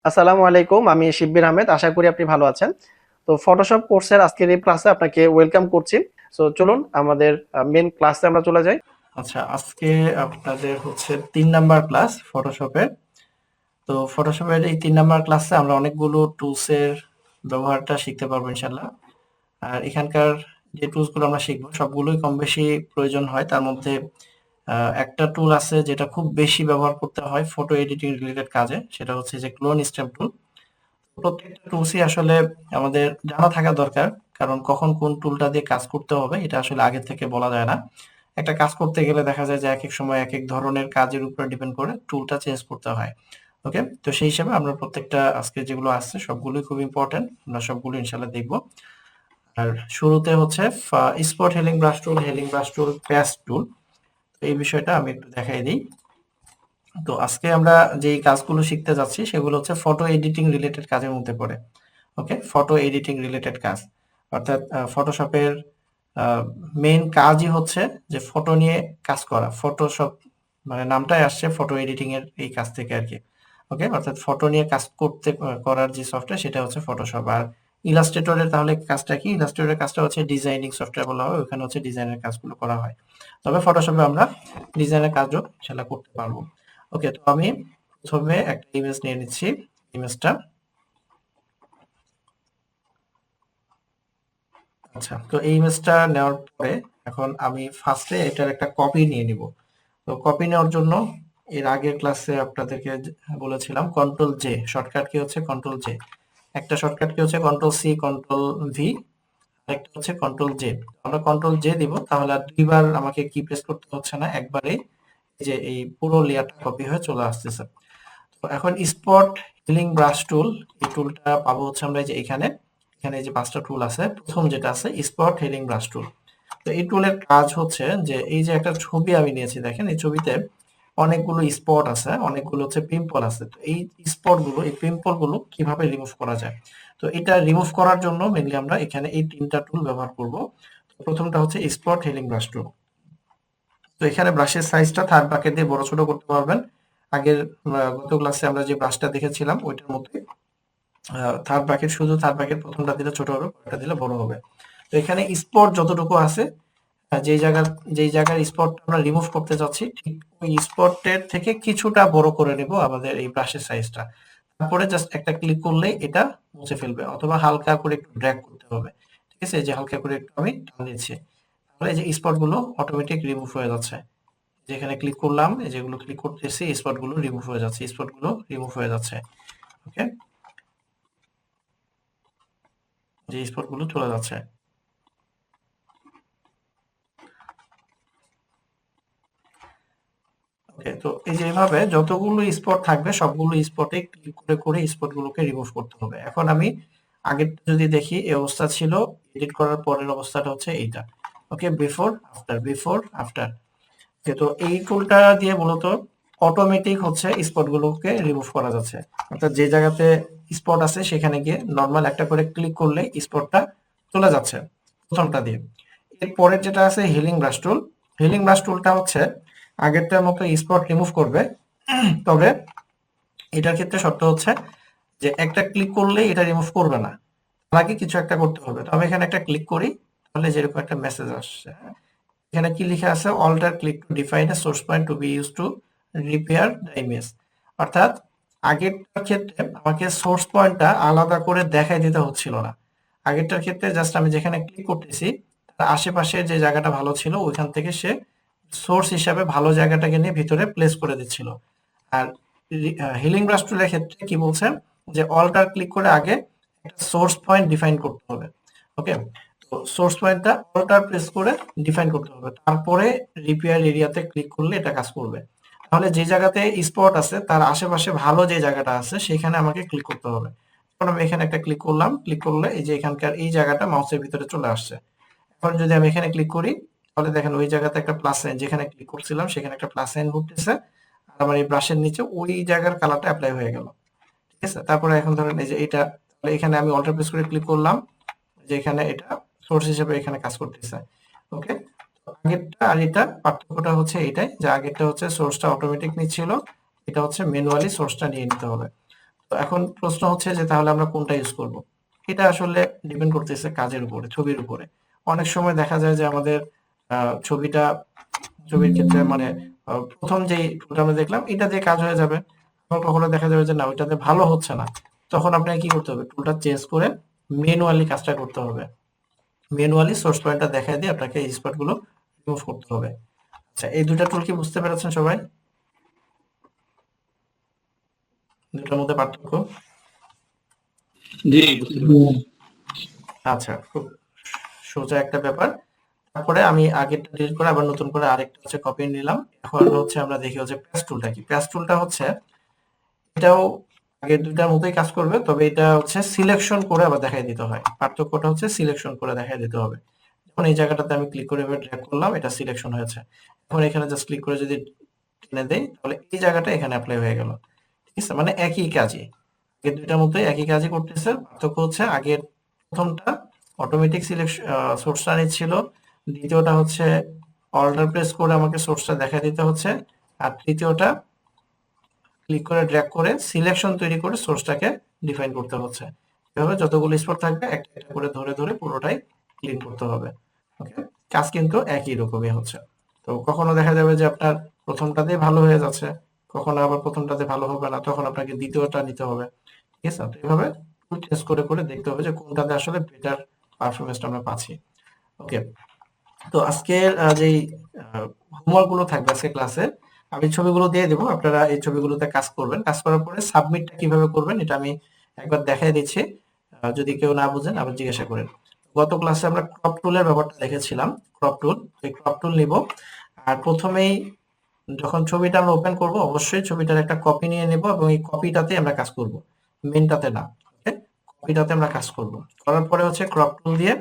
আসসালামু আলাইকুম। আমি শিব্বির আহমেদ। আশা করি আপনি ভালো আছেন। তো ফটোশপ কোর্সের আজকের এই ক্লাসে আপনাকে ওয়েলকাম করছি। সো চলুন আমাদের মেইন ক্লাসে আমরা চলে যাই। আচ্ছা, আজকে আপনাদের হচ্ছে ৩ নাম্বার ক্লাস ফটোশপের। তো ফটোশপের এই ৩ নাম্বার ক্লাসে আমরা অনেকগুলো টুলস এর ব্যবহারটা শিখতে পারবো ইনশাআল্লাহ। আর এখানকার যে টুলস গুলো আমরা শিখবো সবগুলোই কম বেশি প্রয়োজন হয়। তার মধ্যে একটা টুল আছে যেটা খুব বেশি ব্যবহার করতে হয় ফটো এডিটিং রিলেটেড কাজে, সেটা হচ্ছে যে ক্লোন স্টেপ টুল। প্রত্যেকটা টুলসই আসলে আমাদের জানা থাকা দরকার, কারণ কখন কোন টুলটা দিয়ে কাজ করতে হবে এটা আসলে আগে থেকে বলা যায় না। একটা কাজ করতে গেলে দেখা যায় যে একেক সময় একেক ধরনের কাজের উপরে ডিপেন্ড করে টুলটা চেঞ্জ করতে হয়। ওকে, তো সেই হিসাবে আমরা প্রত্যেকটা আজকে যেগুলো আসছে সবগুলোই খুব ইম্পর্টেন্ট, আমরা সবগুলো ইনশাল্লাহ দেখবো। আর শুরুতে হচ্ছে স্পট হেলিং ব্রাশ টুল, প্যাচ টুল, এই বিষয়টা আমি একটু দেখাই দিই। তো আজকে আমরা যেই কাজগুলো শিখতে যাচ্ছি সেগুলো হচ্ছে ফটো এডিটিং রিলেটেড কাজের মধ্যে পড়ে। ওকে, ফটো এডিটিং রিলেটেড কাজ, অর্থাৎ ফটোশপের মেইন কাজই হচ্ছে যে ফটো নিয়ে কাজ করা। ফটোশপ মানে নামটাই আসছে ফটো এডিটিং এর এই কাজ থেকে আর কি। ওকে, অর্থাৎ ফটো নিয়ে কাজ করতে করার যে সফটওয়্যার সেটা হচ্ছে ফটোশপ। আর ইলাস্ট্রেটরের তাহলে কাজটা কি? ইলাস্ট্রেটরের কাজটা হচ্ছে ডিজাইনিং সফটওয়্যার বলা হয়, ওখানে হচ্ছে ডিজাইনের কাজগুলো করা হয়। তবে ফটোশপে আমরা ডিজাইনের কাজও সেটা করতে পারবো। ওকে, তো আমি প্রথমে একটা ইমেজ নিয়ে নিচ্ছি। ইমেজটা, আচ্ছা, তো এই ইমেজটা নেওয়ার পরে এখন আমি ফার্স্টে এটার একটা কপি নিয়ে নিব। তো কপি নেওয়ার জন্য এর আগের ক্লাসে আপনাদেরকে বলেছিলাম কন্ট্রোল জে, শর্টকাট কি হচ্ছে কন্ট্রোল জে। একটা শর্টকাট কি হচ্ছে কন্ট্রোল সি, কন্ট্রোল ভি, আরেকটা হচ্ছে কন্ট্রোল জে। আমরা কন্ট্রোল জে দিব, তাহলে আর দুইবার আমাকে কি প্রেস করতে হচ্ছে না, একবারে এই যে এই পুরো লেয়ারটা কপি হয়ে চলে আসতেছে। তো এখন স্পট হিলিং ব্রাশ টুল, এই টুলটা পাবো হচ্ছে আমরা এই যে এখানে, এখানে এই যে 5টা টুল আছে, প্রথম যেটা আছে স্পট হিলিং ব্রাশ টুল। তো এই টুলের কাজ হচ্ছে যে এই যে একটা ছবি আমি নিয়েছি, দেখেন এই ছবিতে অনেকগুলো স্পট আছে, অনেকগুলো হচ্ছে পিম্পল আছে। তো এই স্পট গুলো, এই পিম্পল গুলো কিভাবে রিমুভ করা যায়? তো এটা রিমুভ করার জন্য মেইনলি আমরা এখানে এই 3টা টুল ব্যবহার করব। প্রথমটা হচ্ছে স্পট হিলিং ব্রাশ টুল। তো এখানে ব্রাশের সাইজটা থার্ড বাকেট দিয়ে বড় ছোট করতে পারবেন। আগের গত ক্লাসে আমরা যে ব্রাশটা দেখেছিলাম ওইটার মধ্যে থার্ড বাকেট, শুধু থার্ড বাকেট প্রথমটা দিলে ছোট হবে, পরেরটা দিলে বড় হবে। তো এখানে স্পট যতটুকু আছে, যেই জায়গার স্পট আমরা রিমুভ করতে চাচ্ছি, ঠিক ওই স্পটের থেকে কিছুটা বড় করে নেব আমাদের এই ব্রাশের সাইজটা। তারপরে জাস্ট একটা ক্লিক করলেই এটা মুছে ফেলবে, অথবা হালকা করে একটু ড্র্যাগ করতে হবে। ঠিক আছে, এই যে হালকা করে একটু আমি টান দিচ্ছি, তাহলে এই যে স্পট গুলো অটোমেটিক রিমুভ হয়ে যাচ্ছে। যেখানে ক্লিক করলাম, এই যেগুলো ক্লিক করতেছি স্পট গুলো রিমুভ হয়ে যাচ্ছে, স্পট গুলো রিমুভ হয়ে যাচ্ছে। ওকে, যে স্পট গুলো চলে যাচ্ছে। ওকে, তো এই যে এভাবে যতগুলো স্পট থাকবে সবগুলো স্পটে ক্লিক করে করে স্পট গুলোকে রিমুভ করতে হবে। এখন আমি আগের যদি দেখি এই অবস্থা ছিল, এডিট করার পরের অবস্থাটা হচ্ছে এইটা। ওকে, বিফোর আফটার, বিফোর আফটার। তো এই টুলটা দিয়ে মূলত অটোমেটিক হচ্ছে স্পট গুলোকে রিমুভ করা যাচ্ছে। অর্থাৎ যে জায়গাতে স্পট আছে সেখানে গিয়ে নর্মাল একটা করে ক্লিক করলে স্পটটা চলে যাচ্ছে প্রথমটা দিয়ে। এর পরের যেটা আছে হিলিং ব্রাশ টুল। হিলিং ব্রাশ টুলটা হচ্ছে আগেরটার মতো স্পট রিমুভ করবে, তবে এটার ক্ষেত্রে শর্ত হচ্ছে যে একটা ক্লিক করলে এটা রিমুভ করবে না, তার আগে কিছু একটা করতে হবে। তো আমি এখানে একটা ক্লিক করি, তাহলে যেরকম একটা মেসেজ আসছে, হ্যাঁ? এখানে কি লিখে আছে, alt click to define a source point to be use to repair the image. অর্থাৎ আগেরটার ক্ষেত্রে আমাকে সোর্স পয়েন্টটা আলাদা করে দেখাই দিতে হচ্ছিল না। আগেরটার ক্ষেত্রে জাস্ট আমি যেখানে ক্লিক করতেছি তার আশেপাশে যে জায়গাটা ভালো ছিল ওইখান থেকে সে সোর্স হিসাবে ভালো জায়গাটাকে নিয়ে ভিতরে প্লেস করে দিচ্ছিল। আর হিলিং ব্রাশ টুলের ক্ষেত্রে কি বলছেন, যে অল্টার ক্লিক করে আগে একটা সোর্স পয়েন্ট ডিফাইন করতে হবে। ওকে, তো সোর্স পয়েন্টটা অল্টার প্রেস করে ডিফাইন করতে হবে, তারপরে রিপেয়ার এরিয়াতে ক্লিক করলে এটা কাজ করবে। তাহলে যে জায়গাতে স্পট আছে তার আশেপাশে ভালো যে জায়গাটা আছে সেখানে আমাকে ক্লিক করতে হবে। এখন আমি এখানে একটা ক্লিক করলাম, ক্লিক করলে এই যে এখানকার এই জায়গাটা মাউসের ভিতরে চলে আসছে। এখন যদি আমি এখানে ক্লিক করি, তাহলে দেখেন ওই জায়গাতে একটা প্লাস সাইন, যেখানে ক্লিক করছিলাম সেখানে একটা প্লাস সাইন ঘুরতেছে, আর আমার এই ব্রাশের নিচে ওই জায়গার কালারটা অ্যাপ্লাই হয়ে গেল। ঠিক আছে, তারপরে এখন ধরেন এই যে এটা, তাহলে এখানে আমি অল্টার প্রেস করে ক্লিক করলাম, যে এখানে এটা সোর্স হিসেবে এখানে কাজ করতেছে। ওকে, আগেরটা আর এটা পার্থক্যটা হচ্ছে এটাই, যে আগেরটা হচ্ছে সোর্সটা অটোমেটিক নিচ্ছিল, এটা হচ্ছে ম্যানুয়ালি সোর্সটা নিয়ে নিতে হবে। তো এখন প্রশ্ন হচ্ছে যে তাহলে আমরা কোনটা ইউজ করব? এটা আসলে ডিপেন্ড করতেছে কাজের উপরে, ছবির উপরে। অনেক সময় দেখা যায় যে আমাদের ছবির ক্ষেত্রে মানে প্রথম যেই টুলটা আমরা দেখলাম এটা দিয়ে কাজ হয়ে যাবে। আবার কখনো দেখা যাবে যে না ওইটাতে ভালো হচ্ছে না। তখন আপনাকে কি করতে হবে? টুলটা চেঞ্জ করে ম্যানুয়ালি কাজটা করতে হবে। ম্যানুয়ালি সোর্স পয়েন্টটা দেখায় দিয়ে আপনাকে এই স্পট গুলো রিমুভ করতে হবে। আচ্ছা, এই দুইটা টুল কি বুঝতে পেরেছেন সবাই? দুটার মধ্যে পার্থক্য? জি বুঝতে পারছি। আচ্ছা, খুব সোজা একটা ব্যাপার। তারপরে আমি আগেরটা ডিলিট করে আবার নতুন করে আরেকটা হচ্ছে কপি নিলাম। এখন হচ্ছে আমরা দেখি হচ্ছে পেস্ট টুলটা কি। পেস্ট টুলটা হচ্ছে এটাও আগের দুইটার মতোই কাজ করবে, তবে এটা হচ্ছে সিলেকশন করে আবার দেখাই দিতে হয়। পার্থক্যটা হচ্ছে সিলেকশন করে দেখাই দিতে হবে। এখন এই জায়গাটাতে আমি ক্লিক করে এবার ড্র্যাগ করলাম, এটা সিলেকশন হয়েছে। এখন এখানে জাস্ট ক্লিক করে যদি টেনে দেই তাহলে এই জায়গাটা এখানে অ্যাপ্লাই হয়ে গেল। ঠিক আছে, মানে একই কাজই, আগের দুইটার মতোই একই কাজই করতেছে। পার্থক্য হচ্ছে আগের প্রথমটা অটোমেটিক সিলেকশন সোর্সটা নিচ্ছিল, দ্বিতীয়টা হচ্ছে অল্টার প্রেস করে আমাকে সোর্সটা দেখা দিতে হচ্ছে, আর তৃতীয়টা ক্লিক করে ড্র্যাগ করে সিলেকশন তৈরি করে সোর্সটাকে ডিফাইন করতে হচ্ছে। এভাবে যতগুলো স্পট থাকবে একটা একটা করে ধরে ধরে পুরোটাই ক্লিন করতে হবে। ওকে, কাজ কিন্তু একই রকমই হচ্ছে। তো কখনো দেখা যাবে যে আপনার প্রথমটাতেই ভালো হয়ে যাচ্ছে, কখনো আবার প্রথমটাতে ভালো হবে না, তখন আপনাকে দ্বিতীয়টা নিতে হবে। ঠিক আছে, তো এভাবে চেঞ্জ করে করে দেখতে হবে যে কোনটাতে আসলে বেটার পারফরমেন্সটা আমরা পাচ্ছি। ওকে, তো আজকের যেই হোমওয়ার্ক গুলো থাকবে আজকে ক্লাসে, আমি ছবিগুলো দিয়ে দেবো, আপনারা এই ছবিগুলোতে কাজ করবেন। কাজ করার পরে সাবমিটটা কিভাবে করবেন এটা আমি একবার দেখাই দিচ্ছি। যদি কেউ না বুঝেন আবার জিজ্ঞাসা করেন। গত ক্লাসে আমরা ক্রপ টুলের ব্যাপারটা দেখেছিলাম। ক্রপ টুল, এই ক্রপ টুল নিব, আর প্রথমেই যখন ছবিটা আমরা ওপেন করব অবশ্যই ছবিটার একটা কপি নিয়ে নেব এবং এই কপিটাতে আমরা কাজ করব, মেনটাতে না। ওকে, কপিটাতে আমরা কাজ করব। করার পরে হচ্ছে ক্রপ টুল দিয়ে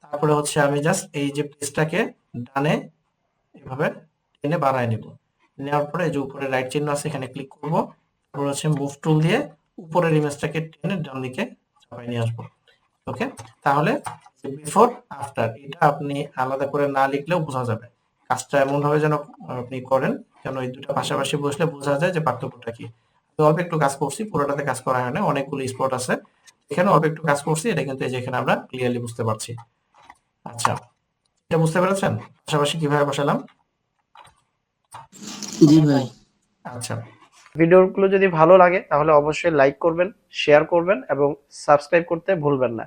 তারপরে হচ্ছে আমি জাস্ট এই যে পেজটাকে ডানে এভাবে টেনে বাড়ায় নিব। নেওয়ার পরে এই যে উপরে রাইট চিহ্ন আছে এখানে ক্লিক করব। তারপর হচ্ছে মুভ টুল দিয়ে উপরের ইমেজটাকে টেনে ডান দিকে চাপাই নিয়ে আসবো। ওকে, তাহলে বিফোর আফটার এটা আপনি আলাদা করে না লিখলেও বোঝা যাবে। কাজটা এমন ভাবে যেন আপনি করেন যেন এই দুটো পাশাপাশি বসলে বোঝা যায় যে পার্থক্যটা কি। তো অল্প একটু কাজ করছি, পুরোটাতে কাজ করা হয় না, অনেকগুলো স্পট আছে এখানে, অল্প একটু কাজ করছি, এটা কিন্তু এই যে এখানে আমরা ক্লিয়ারলি বুঝতে পারছি। আচ্ছা, এটা বুঝতে পেরেছেন পাশাপাশি কিভাবে বসালাম? জি ভাই। আচ্ছা, ভিডিওগুলো যদি ভালো লাগে তাহলে অবশ্যই লাইক করবেন, শেয়ার করবেন এবং সাবস্ক্রাইব করতে ভুলবেন না।